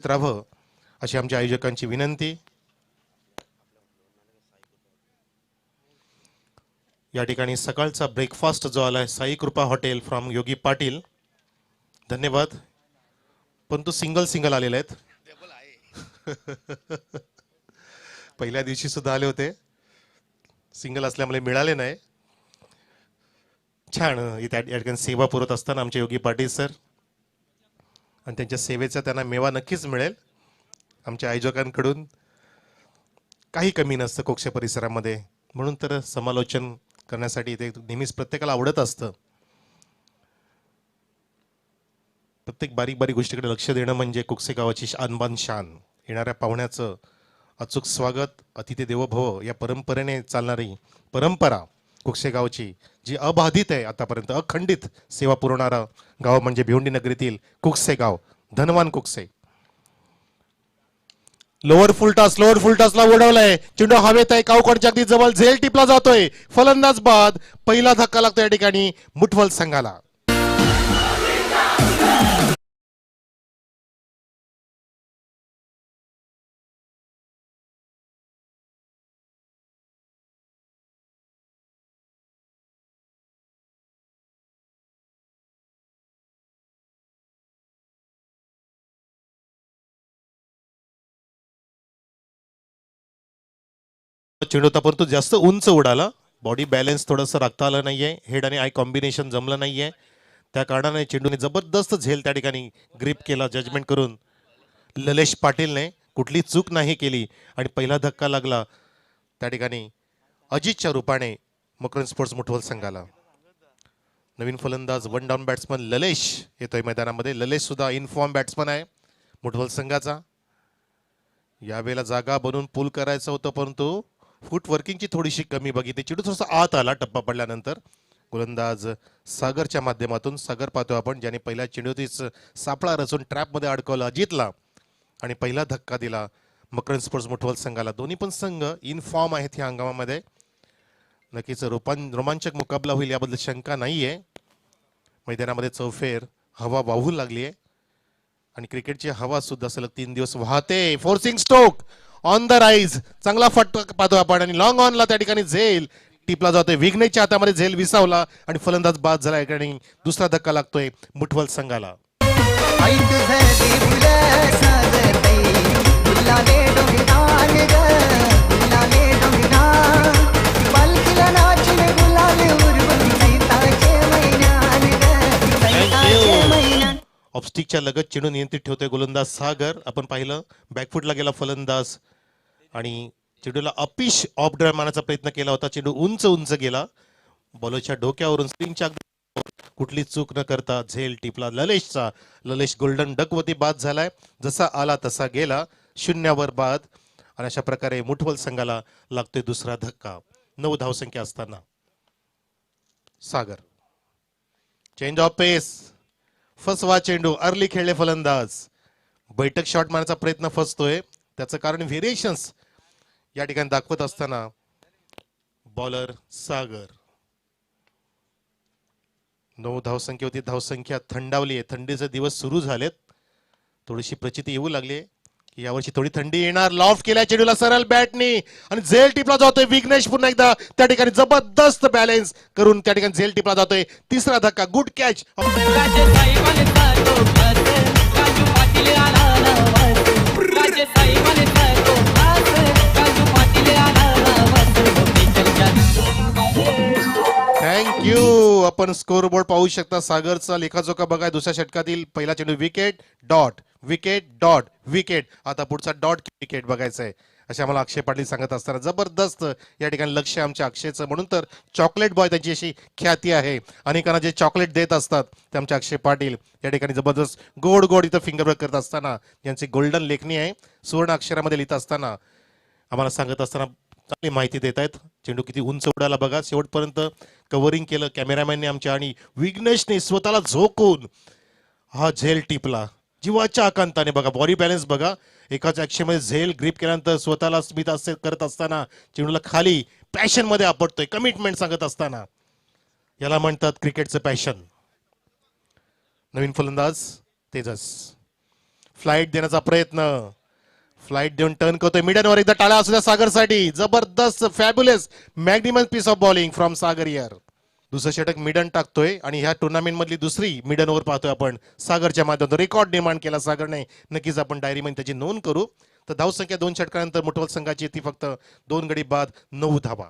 राहावं अशी आमच्या आयोजकांची विनंती. या ठिकाणी सकाळचा ब्रेकफास्ट जो आलाय साई कृपा हॉटेल फ्रॉम योगी पाटील, धन्यवाद. पण तो सिंगल आलेले आहेत. पहिल्या दिवशी सुद्धा आले होते, सिंगल असल्यामुळे मिळाले नाही. छान या ठिकाणी सेवा पुरवत असताना आमचे योगी पाटील सर, आणि त्यांच्या सेवेचा त्यांना मेवा नक्कीच मिळेल. आमच्या आयोजकांकडून काही कमी नसतं कोक्ष परिसरामध्ये, म्हणून तर समालोचन करण्यासाठी ते नेहमीच प्रत्येकाला आवडत असतं. प्रत्येक बारीक बारीक गोष्टीकडे लक्ष देणं म्हणजे कुकसे गावाची आणबान शान. येणाऱ्या पाहुण्याचं अचूक स्वागत, अतिथी देवो भव या परंपरेने चालणारी परंपरा कुकसे गावची, जी अबाधित आहे आतापर्यंत, अखंडित सेवा पुरवणारा गाव म्हणजे भिवंडी नगरीतील कुकसे गाव, धनवान कुकसे. लोअर फुल टॉसला उडवलाय, चेंडू हवेत आहे, कावकडच्या अगदी जवळ झेल टिपला जातोय. फलंदाज बाद, पहिला धक्का लागतो या ठिकाणी मुठवल संघाला. चेंडू परंतु जास्त उंच उडाला, बॉडी बॅलन्स थोडंसं राखता आलं नाहीये, हेड आणि आय कॉम्बिनेशन जमलं नाहीये, त्या कारणाने चेंडूने जबरदस्त झेल त्या ठिकाणी ग्रिप केला जजमेंट करून. ललेश पाटीलने कुठली चूक नाही केली आणि पहिला धक्का लागला त्या ठिकाणी अजितच्या रूपाने मकरंद स्पोर्ट्स मुठवल संघाला. नवीन फलंदाज वन डाऊन बॅट्समन ललेश येतोय मैदानामध्ये. ललेश सुद्धा इनफॉर्म बॅट्समन आहे मुठवल संघाचा. यावेळेला जागा बनवून पूल करायचं होतं, परंतु फूट वर्किंगची थोडीशी कमी बघितली. चेंडू थोडासा आत आला टप्पा पडल्यानंतर. गोलंदाज सागरच्या माध्यमातून, सागर पाहतो आपण, ज्याने पहिल्या चेंडूतीच सापळा रचून ट्रॅपमध्ये अडकवला अजितला आणि पहिला धक्का दिला मकरंद स्पोर्ट्स मुठवल संघाला. दोन्ही पण संघ इनफॉर्म आहेत या हंगामामध्ये. नक्कीच रोमांचक मुकाबला होईल याबद्दल शंका नाहीये. मैदानामध्ये चौफेर हवा वाहू लागली आहे आणि क्रिकेटची हवा सुद्धा सलग 3 दिवस वाहते. Forcing stroke on the rise, चांगला फटका पाहतो आपण आणि लॉंग ऑनला त्या ठिकाणी झेल टिपला जातोय. विघ्नेशच्या हातामध्ये झेल विसावला आणि फलंदाज बाद झाला. आणि दुसरा धक्का लागतोय मुठवल संघाला. ऑफस्टिकच्या लगत चेंडू नियंत्रित ठेवतोय गोलंदाज सागर. आपण पाहिलं बॅकफुटला गेला फलंदाज आणि चेंडूला अपिश ऑफ ड्राइव्ह मारण्याचा प्रयत्न केला होता. चेंडू उंच गेला, बॉलरच्या डोक्यावरून स्प्रिंगच्या कुठली चूक न करता झेल टिपला ललेशचा. ललेश गोल्डन डकवती बाद झालाय, जसा आला तसा गेला, 0 बाद. आणि अशा प्रकारे मुठवल संघाला लागतोय दुसरा धक्का. 9 धावसंख्या असताना सागर. चेंज ऑफ पेस, फसवा चेंडू, अर्ली खेळले फलंदाज. बैठक शॉट मारण्याचा प्रयत्न फसतोय, त्याचं कारण व्हेरिएशन्स या ठिकाणी दाखवत असताना बॉलर सागर. 9 धावसंख्या होती, धावसंख्या थंडावली आहे. थंडीचे दिवस सुरू झालेत, थोडीशी प्रचिती येऊ लागली की यावर्षी थोडी थंडी येणार. लॉफ केल्या चेंडूला सरळ बॅटनी आणि झेल टिपला जातोय. विघ्नेश पुन्हा एकदा त्या ठिकाणी जबरदस्त बॅलन्स करून त्या ठिकाणी झेल टिपला जातोय. तिसरा धक्का, गुड कॅच. थँक्यू. आपण स्कोर बोर्ड पाहू शकता. सागरचा लेखाजोखा बघा. दुसऱ्या षटकातील पहिला चेंडू wicket dot, wicket dot, wicket. आता पुढचा डॉट विकेट बघायचा आहे असे आम्हाला अक्षय पाटील सांगत असताना जबरदस्त या ठिकाणी लक्ष आमच्या अक्षयचं. म्हणून तर चॉकलेट बॉय त्यांची अशी ख्याती आहे. अनेकांना जे चॉकलेट देत असतात ते आमचे अक्षय पाटील या ठिकाणी जबरदस्त गोड इथं फिंगरवर्क करत असताना, यांची गोल्डन लेखणी आहे, सुवर्ण अक्षरामध्ये लिहित असताना आम्हाला सांगत असताना चांगली माहिती देत आहेत. चेंडू किती उंच उडाला बघा, शेवटपर्यंत कव्हरिंग केलं कॅमेरामॅनने आमच्या आणि विघ्नेशने स्वतःला झोकून हा झेल टिपला जीवाच्या आकांताने. बघा बॉडी बॅलन्स बघा, एकाच ॲक्शनमध्ये झेल ग्रिप केल्यानंतर स्वतःला स्मित असे करत असताना चेंडूला खाली पॅशन मध्ये आपटतोय, कमिटमेंट सांगत असताना. याला म्हणतात क्रिकेटचं पॅशन. नवीन फलंदाज तेजस. फ्लाईट देण्याचा प्रयत्न, फ्लाईट देऊन टर्न करतोय मिडनवर. एकदा टाळ्या असू द्या सागरसाठी. जबरदस्त fabulous magnanimous piece of bowling from Sagar here. दुसरं षटक मिडन टाकतोय आणि ह्या टुर्नामेंट मधली दुसरी मिडन ओव्हर पाहतोय आपण सागरच्या माध्यमातून. रेकॉर्ड डिमांड केला सागरने, नक्कीच आपण डायरीमध्ये त्याची नोंद करू. तर धावसंख्या 2 षटकानंतर मुठवल संघाची ती फक्त 2 गडी बाद 9 धावा.